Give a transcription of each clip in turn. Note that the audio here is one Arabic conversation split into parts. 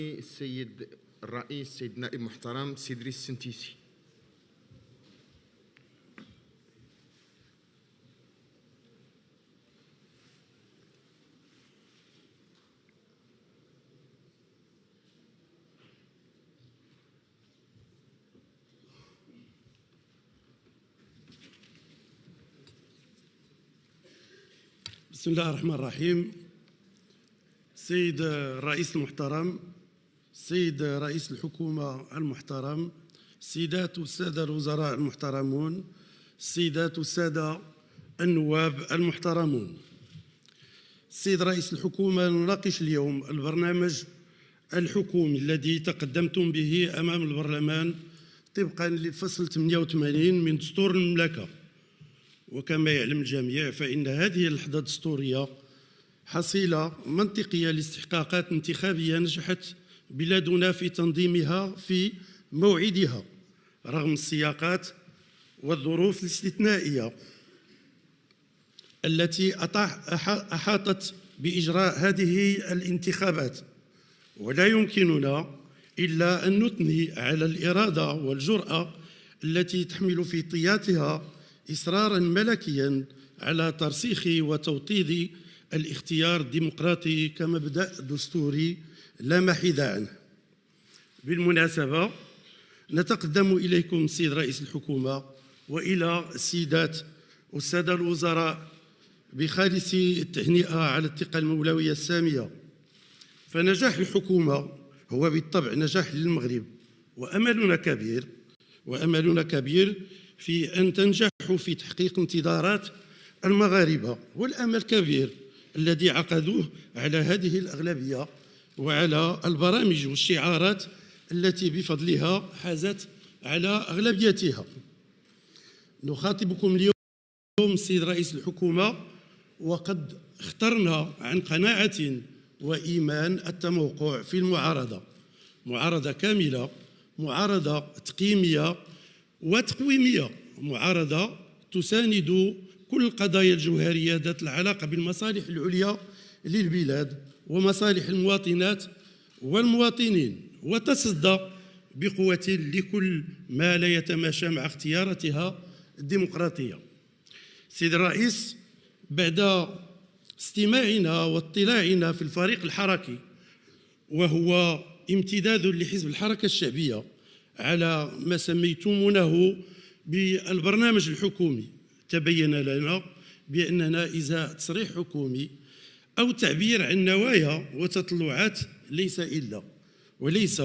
السيد الرئيس سيد النائب المحترم سي إدريس السنتيسي. بسم الله الرحمن الرحيم. سيد الرئيس المحترم، سيد رئيس الحكومة المحترم، سيدات والسادة الوزراء المحترمون، السيدات والسادة النواب المحترمون. سيد رئيس الحكومة، نناقش اليوم البرنامج الحكومي الذي تقدمتم به أمام البرلمان طبقا للفصل 88 من دستور المملكة. وكما يعلم الجميع فإن هذه اللحظة الدستورية حصيلة منطقية لاستحقاقات انتخابية نجحت بلادنا في تنظيمها في موعدها رغم السياقات والظروف الاستثنائية التي أحاطت بإجراء هذه الانتخابات. ولا يمكننا إلا أن نثني على الإرادة والجرأة التي تحمل في طياتها إصرارا ملكيا على ترسيخ وتوطيد الاختيار الديمقراطي كمبدأ دستوري لا محيد عنه. بالمناسبة، نتقدم إليكم سيد رئيس الحكومة وإلى السيدات والسادة الوزراء بخالص التهنئة على الثقة المولوية السامية. فنجاح الحكومة هو بالطبع نجاح للمغرب، وأملنا كبير في أن تنجحوا في تحقيق انتظارات المغاربة، والأمل كبير الذي عقدوه على هذه الأغلبية وعلى البرامج والشعارات التي بفضلها حازت على أغلبيتها. نخاطبكم اليوم سيد رئيس الحكومة وقد اخترنا عن قناعة وإيمان التموقع في المعارضة، معارضة كاملة، معارضة تقييمية وتقويمية، معارضة تساند كل القضايا الجوهرية ذات العلاقة بالمصالح العليا للبلاد ومصالح المواطنات والمواطنين، وتصدى بقوة لكل ما لا يتماشى مع اختياراتها الديمقراطية. سيد الرئيس، بعد استماعنا واطلاعنا في الفريق الحركي وهو امتداد لحزب الحركة الشعبية على ما سميتمونه بالبرنامج الحكومي، تبين لنا بأننا إزاء تصريح حكومي أو تعبير عن نوايا وتطلعات وليس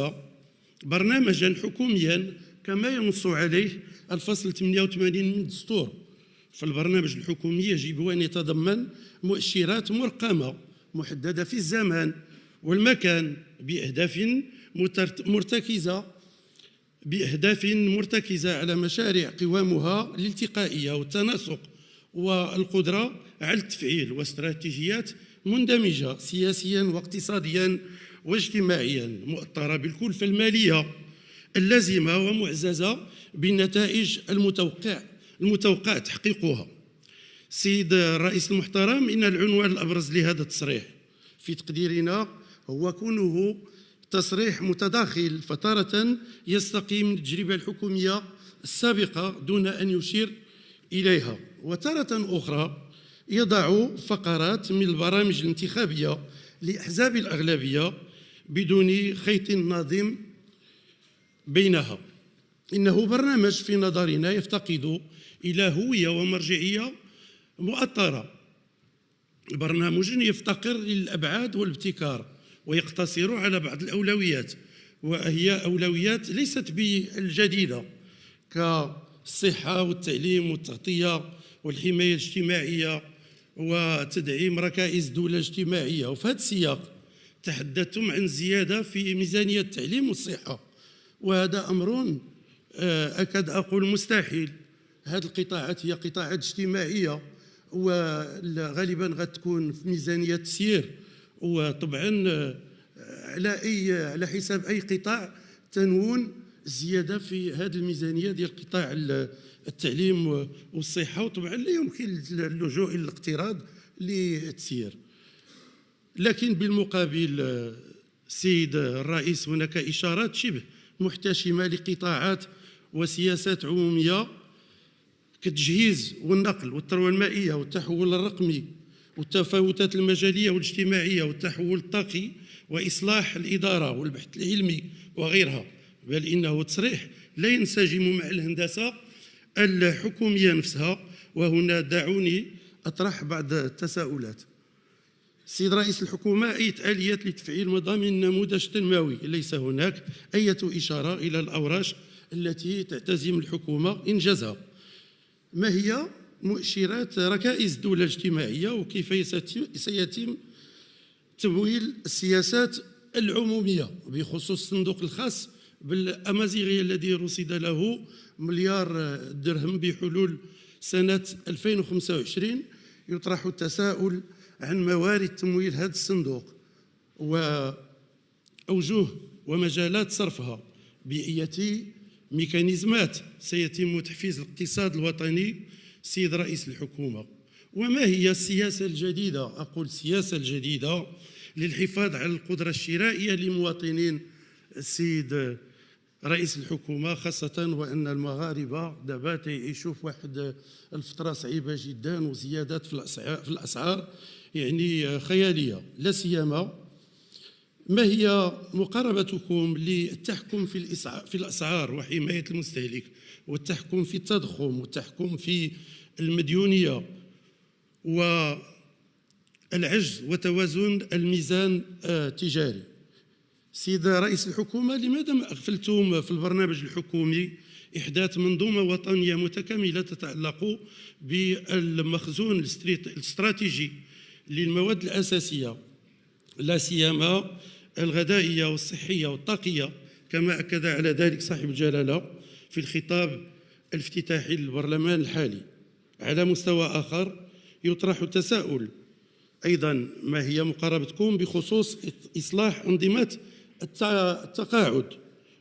برنامجا حكوميا كما ينص عليه الفصل 88 من الدستور. فالبرنامج الحكومي يجب أن يتضمن مؤشرات مرقمة محددة في الزمان والمكان بأهداف مرتكزة على مشاريع قوامها الالتقائية والتناسق والقدرة على التفعيل، واستراتيجيات مندمجة سياسيا واقتصاديا واجتماعيا مؤطرة بالكلفة المالية اللازمة ومعززة بالنتائج المتوقع تحقيقها. سيد الرئيس المحترم، إن العنوان الأبرز لهذا التصريح في تقديرنا هو كونه تصريح متداخل، فتارة يستقي من التجربة الحكومية السابقة دون أن يشير إليها، وتارة أخرى يضع فقرات من البرامج الانتخابية لأحزاب الأغلبية بدون خيط ناظم بينها. إنه برنامج في نظرنا يفتقد إلى هوية ومرجعية مؤطرة، برنامج يفتقر للأبعاد والابتكار ويقتصر على بعض الأولويات، وهي أولويات ليست بالجديدة كالصحة والتعليم والتغطية والحماية الاجتماعية وتدعيم ركائز دولة اجتماعية. وفي هذا السياق تحدثتم عن زيادة في ميزانية التعليم والصحة، وهذا أمر أكاد أقول مستحيل. هذه القطاعات هي قطاعات اجتماعية وغالبا غتكون في ميزانية تسيير، وطبعا على حساب أي قطاع تنون الزيادة في هذه الميزانية ديال قطاع التعليم والصحة، وطبعا لا يمكن اللجوء إلى الاقتراض للتسيير. لكن بالمقابل سيد الرئيس هناك إشارات شبه محتشمة لقطاعات وسياسات عمومية كالتجهيز والنقل والثروة المائية والتحول الرقمي والتفاوتات المجالية والاجتماعية والتحول الطاقي وإصلاح الإدارة والبحث العلمي وغيرها، بل إنه تصريح لا ينسجم مع الهندسة الحكومية نفسها. وهنا دعوني أطرح بعض التساؤلات. السيد رئيس الحكومة، أي آليات لتفعيل مضامين النموذج التنموي؟ ليس هناك أي إشارة إلى الأوراش التي تعتزم الحكومة إنجازها. ما هي مؤشرات ركائز الدولة الاجتماعية وكيف سيتم تمويل السياسات العمومية بخصوص الصندوق الخاص بالأمازيغية الذي رصد له مليار درهم بحلول سنة 2025؟ يطرح التساؤل عن موارد تمويل هذا الصندوق وأوجه ومجالات صرفها، بأية ميكانيزمات سيتم تحفيز الاقتصاد الوطني سيد رئيس الحكومة، وما هي السياسة الجديدة، أقول السياسة الجديدة للحفاظ على القدرة الشرائية للمواطنين السيد رئيس الحكومة، خاصة وأن المغاربة دابا تعيشوا في واحد الفترة صعيبة جدا وزيادات في الأسعار يعني خيالية. لا سيما ما هي مقاربتكم للتحكم في الأسعار وحماية المستهلك والتحكم في التضخم والتحكم في المديونية والعجز وتوازن الميزان التجاري؟ سيد رئيس الحكومة، لماذا ما أغفلتم في البرنامج الحكومي إحداث منظومة وطنية متكاملة تتعلق بالمخزون الاستراتيجي للمواد الأساسية، لا سيما الغذائية والصحية والطاقية، كما أكد على ذلك صاحب الجلالة في الخطاب الافتتاحي للبرلمان الحالي؟ على مستوى آخر يطرح التساؤل أيضا، ما هي مقاربتكم بخصوص إصلاح أنظمة التقاعد؟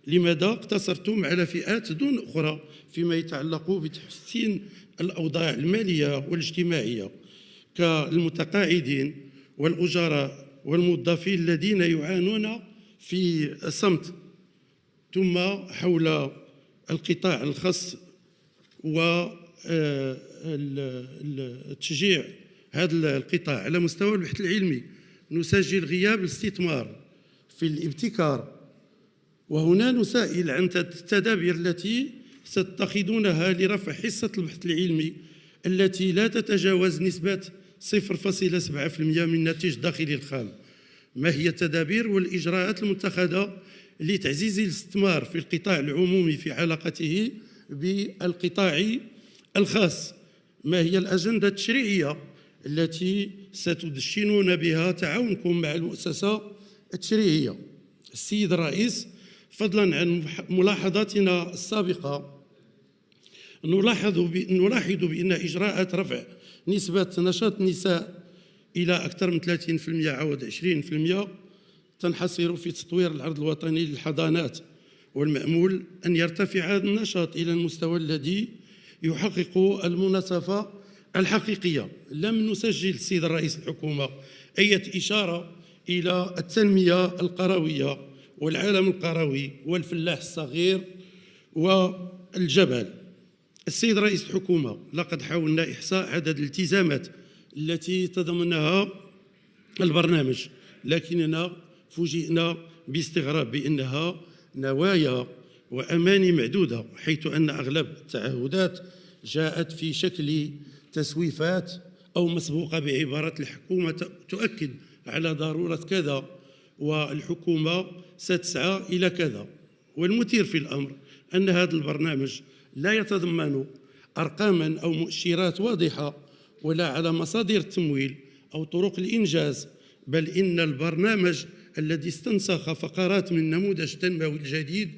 لماذا اقتصرتم على فئات دون أخرى فيما يتعلق بتحسين الأوضاع المالية والاجتماعية كالمتقاعدين والأجراء والموظفين الذين يعانون في صمت؟ ثم حول القطاع الخاص وتشجيع هذا القطاع على مستوى البحث العلمي، نسجل غياب الاستثمار في الابتكار، وهنا نسائل عن التدابير التي ستتخذونها لرفع حصة البحث العلمي التي لا تتجاوز نسبة 0.7% من الناتج الداخلي الخام. ما هي التدابير والإجراءات المتخذة لتعزيز الاستثمار في القطاع العمومي في علاقته بالقطاع الخاص؟ ما هي الأجندة التشريعية التي ستدشنون بها تعاونكم مع المؤسسة التشريعية؟ السيد الرئيس، فضلا عن ملاحظاتنا السابقة، نلاحظ بأن إجراءات رفع نسبة نشاط النساء إلى أكثر من 30% عوض 20% تنحصر في تطوير العرض الوطني للحضانات، والمأمول أن يرتفع هذا النشاط إلى المستوى الذي يحقق المناصفة الحقيقية. لم نسجل السيد الرئيس الحكومة أي إشارة إلى التنمية القروية والعالم القروي والفلاح الصغير والجبل. السيد رئيس الحكومة، لقد حاولنا إحصاء عدد الالتزامات التي تضمنها البرنامج، لكننا فوجئنا باستغراب بأنها نوايا وأماني معدودة، حيث أن أغلب التعهدات جاءت في شكل تسويفات أو مسبوقة بعبارة الحكومة تؤكد على ضرورة كذا والحكومة ستسعى إلى كذا. والمثير في الأمر أن هذا البرنامج لا يتضمن أرقاما أو مؤشرات واضحة ولا على مصادر التمويل أو طرق الإنجاز، بل إن البرنامج الذي استنسخ فقرات من النموذج التنموي الجديد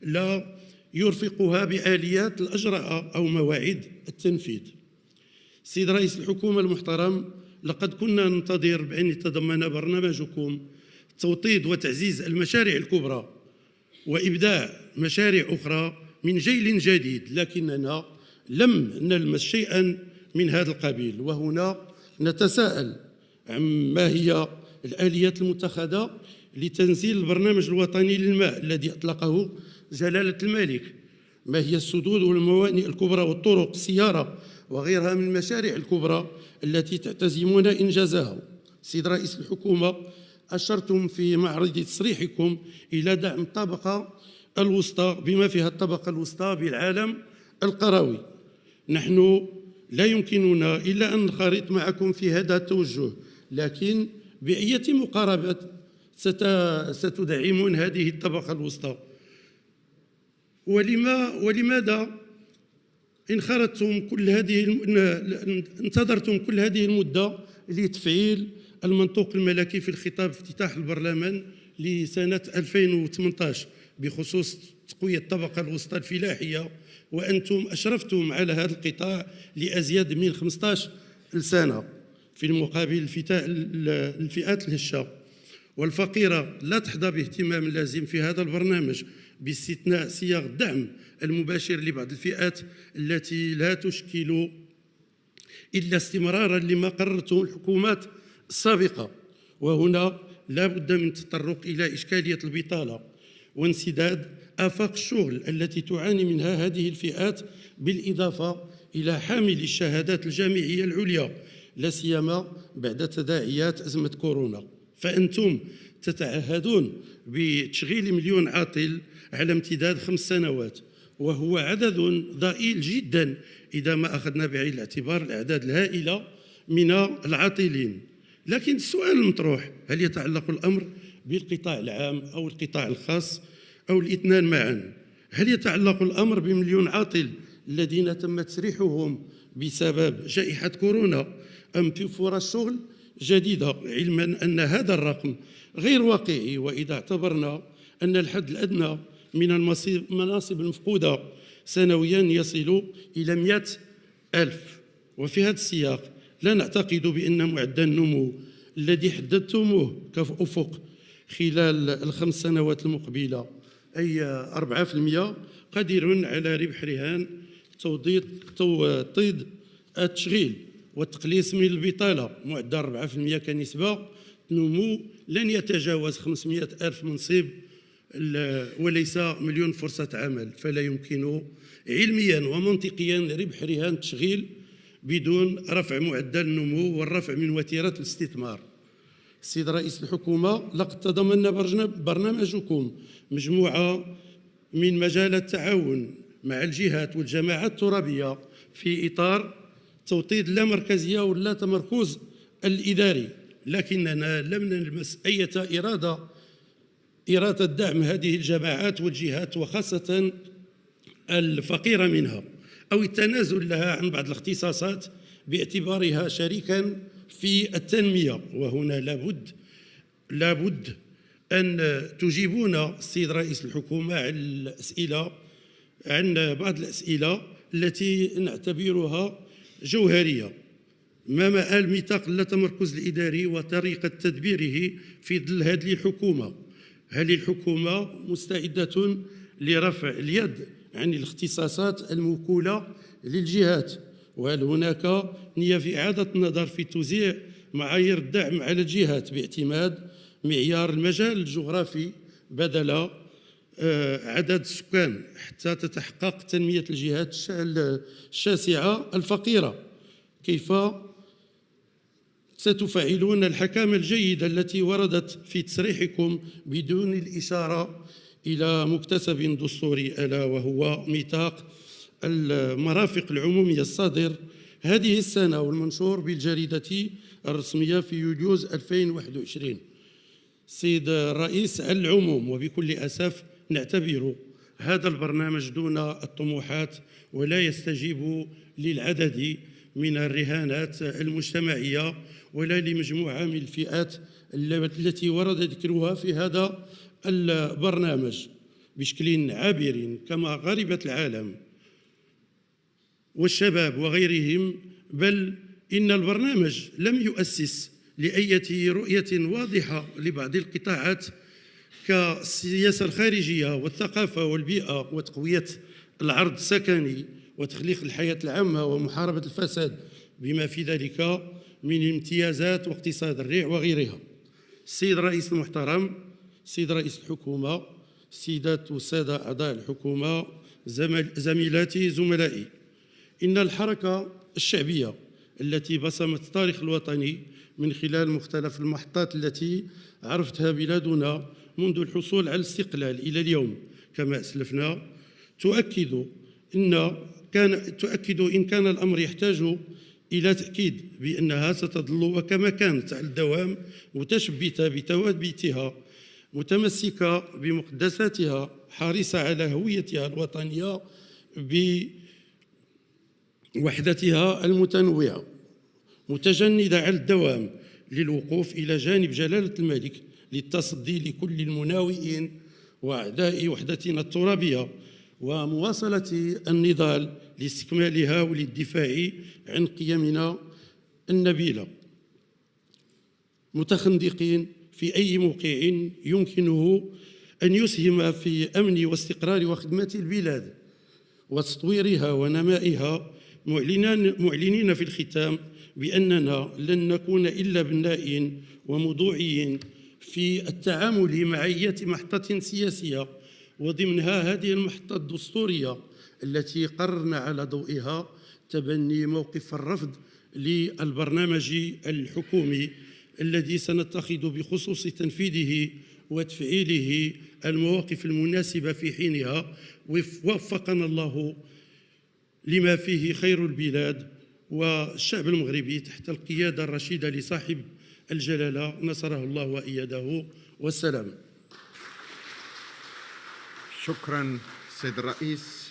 لا يرفقها بآليات الأجراء أو مواعيد التنفيذ. سيد رئيس الحكومة المحترم، لقد كنا ننتظر بأن يتضمن برنامجكم توطيد وتعزيز المشاريع الكبرى وإبداع مشاريع أخرى من جيل جديد، لكننا لم نلمس شيئا من هذا القبيل. وهنا نتساءل عن ما هي الآليات المتخذة لتنزيل البرنامج الوطني للماء الذي أطلقه جلالة الملك. ما هي السدود والموانئ الكبرى والطرق السيارة وغيرها من المشاريع الكبرى التي تعتزمون إنجازها؟ سيد رئيس الحكومة، أشرتم في معرض تصريحكم إلى دعم الطبقة الوسطى بما فيها الطبقة الوسطى بالعالم القروي. نحن لا يمكننا إلا أن ننخرط معكم في هذا التوجه، لكن بأية مقاربة ستدعمون هذه الطبقة الوسطى؟ ولماذا انتظرتم كل هذه المدة لتفعيل المنطوق الملكي في الخطاب افتتاح البرلمان لسنة 2018 بخصوص تقوية الطبقة الوسطى الفلاحية، وأنتم أشرفتم على هذا القطاع لأزيد من 15 سنة، في المقابل الفئات الهشة والفقيرة لا تحظى باهتمام لازم في هذا البرنامج، باستثناء صيغ الدعم المباشر لبعض الفئات التي لا تشكل إلا استمرارا لما قررته الحكومات السابقة. وهنا لا بد من التطرق إلى إشكالية البطالة وانسداد آفاق الشغل التي تعاني منها هذه الفئات، بالإضافة إلى حامل الشهادات الجامعية العليا، لا سيما بعد تداعيات أزمة كورونا. فأنتم تتعهدون بتشغيل 1,000,000 عاطل على امتداد 5 سنوات، وهو عدد ضئيل جدا إذا ما أخذنا بعين الاعتبار الأعداد الهائلة من العاطلين. لكن السؤال المطروح، هل يتعلق الأمر بالقطاع العام أو القطاع الخاص أو الاثنان معا؟ هل يتعلق الأمر ب1,000,000 عاطل الذين تم تسريحهم بسبب جائحة كورونا، أم في فرص شغل جديدة، علما أن هذا الرقم غير واقعي؟ وإذا اعتبرنا أن الحد الأدنى من المناصب المفقودة سنويا يصل إلى 100,000، وفي هذا السياق لا نعتقد بأن معدل النمو الذي حددتموه كأفق خلال ال5 سنوات المقبلة، أي 4%، قادر على ربح رهان توطيد التشغيل والتقليص من البطالة. معدل 4% كنسبة نمو لن يتجاوز 500,000 منصب وليس 1,000,000 فرصة عمل، فلا يمكن علميا ومنطقيا ربح رهان التشغيل بدون رفع معدل النمو والرفع من وتيرة الاستثمار. السيد رئيس الحكومة، لقد تضمن برنامجكم مجموعة من مجالات التعاون مع الجهات والجماعات الترابية في إطار توطيد اللامركزية ولا تمركز الإداري، لكننا لم نلمس أي إرادة دعم هذه الجماعات والجهات، وخاصة الفقيرة منها، أو التنازل لها عن بعض الاختصاصات باعتبارها شريكا في التنمية. وهنا لابد أن تجيبونا السيد رئيس الحكومة عن بعض الأسئلة التي نعتبرها جوهرية. ما مآل ميثاق اللاتمركز الإداري وطريقة تدبيره في ظل هذه الحكومة؟ هل الحكومة مستعدة لرفع اليد عن الاختصاصات الموكولة للجهات؟ وهل هناك نية في إعادة النظر في توزيع معايير الدعم على الجهات باعتماد معيار المجال الجغرافي بدل عدد السكان حتى تتحقق تنمية الجهات الشاسعة الفقيرة؟ كيف ستفعلون الحكامة الجيدة التي وردت في تصريحكم بدون الإشارة إلى مكتسب دستوري، ألا وهو ميثاق المرافق العمومية الصادر هذه السنة والمنشور بالجريدة الرسمية في يوليوز 2021؟ سيد الرئيس، على العموم وبكل أسف نعتبر هذا البرنامج دون الطموحات ولا يستجيب للعدد من الرهانات المجتمعية ولا لمجموعة من الفئات التي ورد ذكرها في هذا البرنامج بشكل عابر كما غربة العالم والشباب وغيرهم. بل إن البرنامج لم يؤسس لأي رؤية واضحة لبعض القطاعات كالسياسة الخارجية والثقافة والبيئة وتقوية العرض السكني وتخليق الحياة العامة ومحاربة الفساد بما في ذلك من امتيازات واقتصاد الريع وغيرها. السيد الرئيس المحترم، سيد رئيس الحكومة، سيدات والسادة أعضاء الحكومة، زميلاتي زملائي، إن الحركة الشعبية التي بصمت التاريخ الوطني من خلال مختلف المحطات التي عرفتها بلادنا منذ الحصول على الاستقلال إلى اليوم كما أسلفنا، تؤكد إن كان الأمر يحتاج إلى تأكيد بأنها ستظل وكما كانت على الدوام متشبتة بثوابتها، متمسكة بمقدساتها، حريصة على هويتها الوطنية بوحدتها المتنوعة، متجندة على الدوام للوقوف إلى جانب جلالة الملك للتصدي لكل المناوئين وأعداء وحدتنا الترابية ومواصلة النضال لاستكمالها وللدفاع عن قيمنا النبيلة، متخندقين في أي موقع يمكنه أن يسهم في أمن واستقرار وخدمة البلاد وتطويرها ونمائها، معلنين في الختام بأننا لن نكون إلا بنائين وموضوعيين في التعامل مع أي محطة سياسية، وضمنها هذه المحطة الدستورية التي قررنا على ضوئها تبني موقف الرفض للبرنامج الحكومي الذي سنتخذ بخصوص تنفيذه وتفعيله المواقف المناسبة في حينها، وفقنا الله لما فيه خير البلاد والشعب المغربي تحت القيادة الرشيدة لصاحب الجلالة نصره الله وأيده، والسلام. شكرا سيد الرئيس.